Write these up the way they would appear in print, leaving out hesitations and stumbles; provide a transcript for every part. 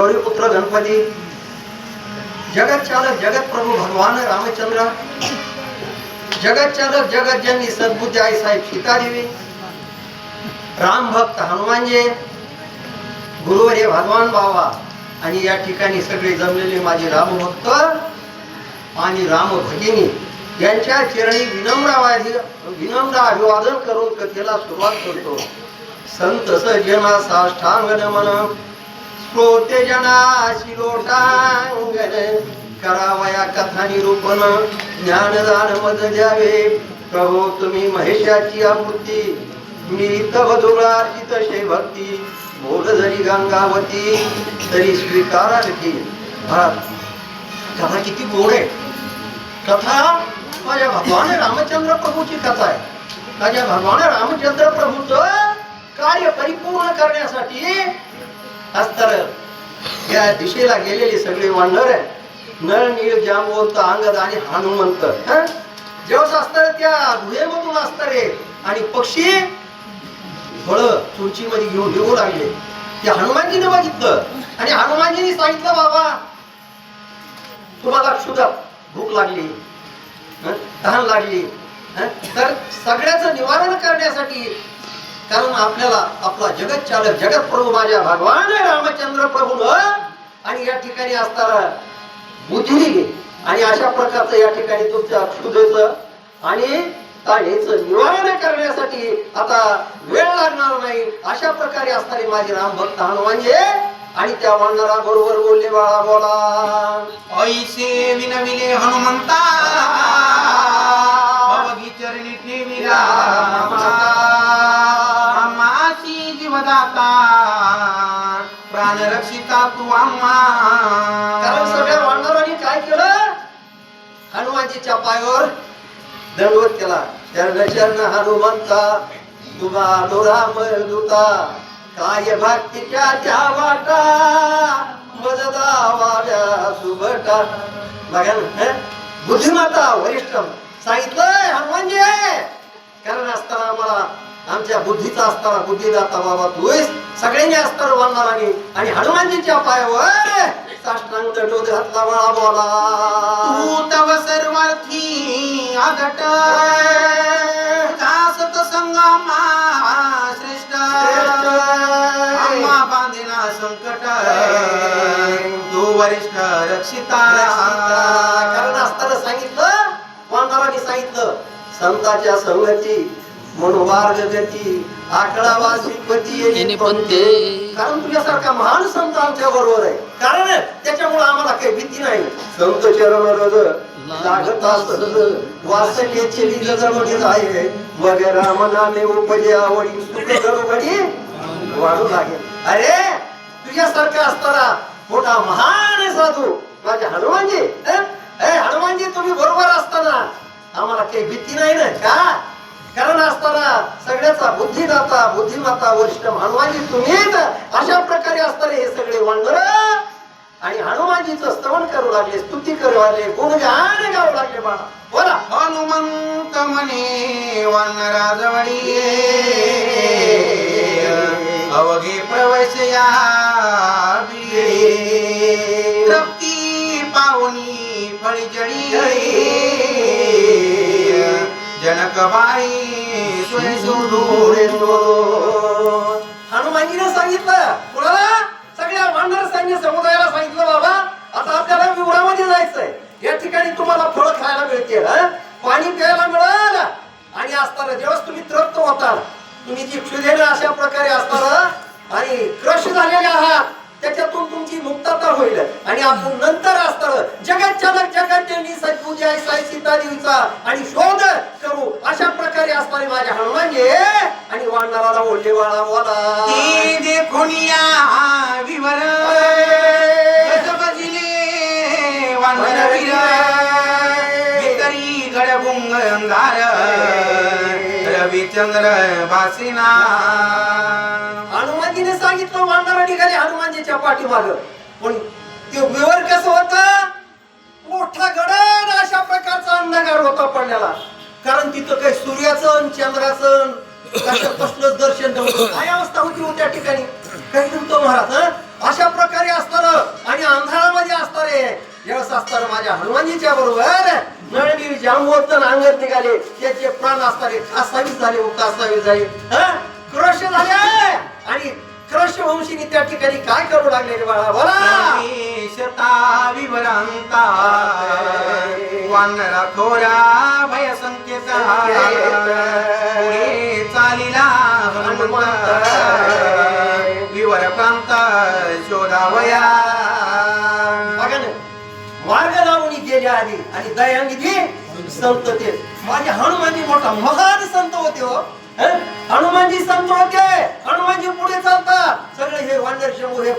गौरीपुत्र गणपती, जगत चालक जगत प्रभू भगवान रामचंद्र, जगत चालक जगत जननी सद्बुद्धी आई साहेब सीतादेवी, राम भक्त हनुमानजी, गुरुवर्य भगवान बाबा आणि या ठिकाणी सगळे जमलेले माझे रामभक्त आणि राम भगिनी यांच्या चरणी विनम्र अभिवादन करून कथेला सुरुवात करतो. संत सज्जना साष्टांग नमन, श्रोते जना शिलोटांगन, करावया कथा निरूपण, ज्ञानदान मद द्यावे. प्रभो तुम्ही महेशाची आमूर्ती, मी तव दुरार्जित शे भक्ती, बोल जरी गंगावती तरी स्वीकारा की. कथा किती गोड आहे. कथा माझ्या भगवान रामचंद्र प्रभूची कथा आहे. माझ्या भगवान रामचंद्र प्रभूचं कार्य परिपूर्ण करण्यासाठी अस्तर या दिशेला गेलेले सगळे वानर आहे. नळ नीळ जांबवंत अंगद आणि हनुमंत जेव्हा अस्तर त्या गुहेमधून अस्तर आहे आणि पक्षी फळ तुळशीमध्ये घेऊन येऊ लागले. ते हनुमानजीने बघितलं आणि हनुमानजीने सांगितलं, बाबा तुम्हाला क्षुधा भूक लागली, तहान लागली, तर सगळ्याचं निवारण करण्यासाठी, कारण आपल्याला आपला जगत चालक जगत प्रभू माझ्या भगवान रामचंद्र प्रभू आणि या ठिकाणी असताना बुद्धी दिली आणि अशा प्रकारचं या ठिकाणी तुमच्या क्षुधेचं आणि ताणेचं निवारण करण्यासाठी आता वेळ लागणार नाही. अशा प्रकारे असणारे माझे राम भक्त हनुमानजी आणि त्या वानरा बरोबर बोलले, बाळा बोला. ऐसे विनविले हनुमंता, भवगी चरणी ठेविला, आम्हाची जीवदाता, प्राण रक्षिता तू आम्हा. कारण सगळ्या वानरांनी काय केलं, हनुमानजीच्या पायावर दंडवत केला. शरण शरण हनुमंता, तुझा राम दूता, काय भक्तीच्या त्या वाटा, मददावाव्या सुभटा. बघा ना, बुद्धिमत्ता वरिष्ठ सांगितलंय हनुमानजी आहे. कारण असताना आम्हाला आमच्या बुद्धीचा असताना बुद्धिदाता बाबा तू आहेस. सगळ्यांनी असताना वानरांनी आणि हनुमानजीच्या पायावर साष्टांग दंडवत घातला, बाळा बोला. तू तव सर्वार्थी आगट, सत संगमा श्रेष्ठ, आम्हा बांधिना संकट, तू वरिष्ठ रक्षिता. कारण असताना सांगितलं, वानरांनी सांगितलं, संताच्या संगती मनोमार्ग गती, आकडावा श्रीपती पंते. कारण तुझ्यासारखा महान संत आमच्या बरोबर आहे. कारण त्याच्यामुळे आम्हाला काही भीती नाही. संत चरण रज लागत वासनेचे जगमडीत आहे, वगैरे राम नामे उपजे आवडी, सुख घडी वाढू लागेल. अरे तुझ्यासारखा असताना मोठा महान साधू माझ्या हनुमानजी, हनुमानजी तुम्ही बरोबर असताना आम्हाला काही भीती नाही ना. का कारण असताना सगळ्याचा बुद्धिदाता बुद्धिमाता वरिष्ठ हनुमानजी तुम्ही. अशा प्रकारे असताना हे सगळे वानर आणि हनुमानजीचं स्तवन करू लागले, स्तुती करू लागले, गुणगान गाऊ लागले. बाळा बोला. हनुमंत म्हणे वानराजवळी, अवघे प्रवेश या तृप्ती पाहुनी फळी जळी, जनक बाई सोय सोडून. हनुमानजीने सांगितलं कुणाला, सगळ्या वानर सैन्य समुदायाला सांगितलं, बाबा आता आपल्याला विवरामध्ये जायचंय. या ठिकाणी तुम्हाला फळ खायला मिळतील, पाणी प्यायला मिळाल आणि असताना जेव्हा तुम्ही तृप्त होता, तुम्ही जी क्षुधेने अशा प्रकारे असताना आणि क्रश झालेले आहात, त्याच्यातून तुमची मुक्तता होईल आणि आपण नंतर असताना जगत चालक जगत जननी सद्बुद्धी आई साहेब सीतादेवीचा आणि शोध करू. अशा प्रकारे असताना माझ्या हनुमानजी आणि वानराला बोलले, बाळा बोला. ते देखून या विवर बजिले वानर वीर, भितरी गडगुंग अंधार, रविचंद्र भासिना. हनुमानजीने सांगितलं, वानरा निघाले हनुमानजीच्या पाठीमाग. पण ते विवर कसं होतं, मोठा गडद अशा प्रकारचा अंधकार होता पडलेला. कारण तिथं काही सूर्याचं चंद्राचं कसलंच दर्शन नव्हतं. काय अवस्था होती त्या ठिकाणी, काही नव्हतं महाराज. अशा प्रकारे असताना असताना माझ्या हनुमानजीच्या बरोबर नळगिरी जांबवत अंगत निघाले. त्याचे प्राण असताना कासावीस झाले व कासावीस झाले, क्रश झाले. आणि क्रश वंशीनी त्या ठिकाणी काय करू लागले रे बाळा, बोला. शता विवरांता वानरा थोरा भय संकेता पुढे चालिला हनुमंत विवर प्रांत शोधावया. बघा ना, मार्ग लावून गेले आधी आणि दयांनिधी संत ते माझे हनुमानजी मोठा महान संत होते हो. हनुमानजी संत होते, हनुमानजी पुढे चालतात. सगळे हे वानर शंभू हे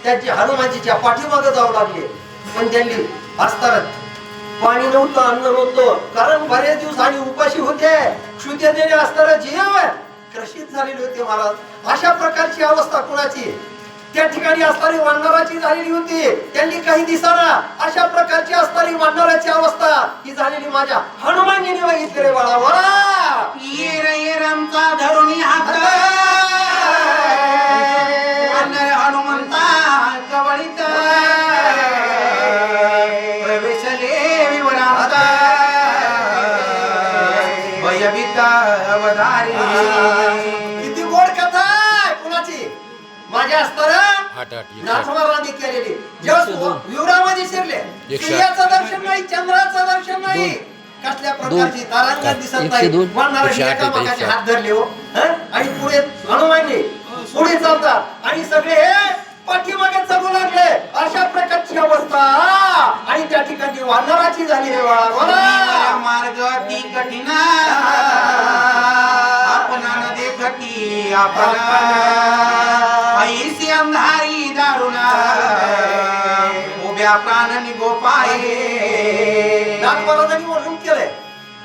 त्यांचे हनुमानजीच्या पाठीमागे जाऊ लागले. पण त्यांनी असताना पाणी नव्हतं, अन्न नव्हतं, कारण बरेच दिवस आणि उपाशी होते. क्षुते देणे असताना जीव क्रशित झालेले होते महाराज. अशा प्रकारची अवस्था कुणाची त्या ठिकाणी असणारी वानराची झालेली होती. त्यांनी काही दिसाना अशा प्रकारची असणारी वानराची अवस्था ही झालेली माझ्या हनुमानजीने बघितले रे बाळा, बोला. येरंचा धरुणी हात वानर हनुमंता कवळीत प्रवेशले विवरांत भयभीत अवधारी. किती गोड कथा आहे कुणाची माझ्या असताना नाथमारांनी केलेली. जेव्हा विवरामध्ये शिरले, सूर्याचं दर्शन नाही, चंद्राचं दर्शन नाही, कसल्या प्रकारची तारांगण दिसत नाही. वानराने एकामेकाचे हात धरले हो. आणि पुढे हनुमानजी पुढे चालतात आणि सगळे हे पाठीमागे चालू लागले. अशा प्रकारची अवस्था आणि त्या ठिकाणी वानराची झाली रे बाळा, बोला. मार्ग ती कठीण आपणा न देखती आपण ऐसी अंधारी दारुणा उभ्या प्राण निघो पाये. नाथमहाराजांनी वर्णन केलंय.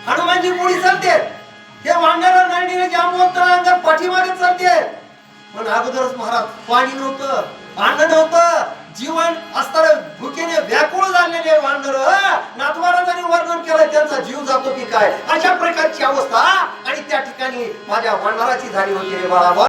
हनुमानजी पुढे चालते, हे वानर नळणीने जांबवत अंगात पाठीमागे चालते. पण अगोदरच महाराज पाणी नव्हतं, अन्न नव्हतं, जीवन असताना भुकेने व्याकुळ झालेले वानर नाथमहाराजांनी वर्णन केलंय. त्यांचा जीव जातो की काय अशा प्रकारची अवस्था आणि त्या ठिकाणी माझ्या वानराची झाली होती रे बाळा.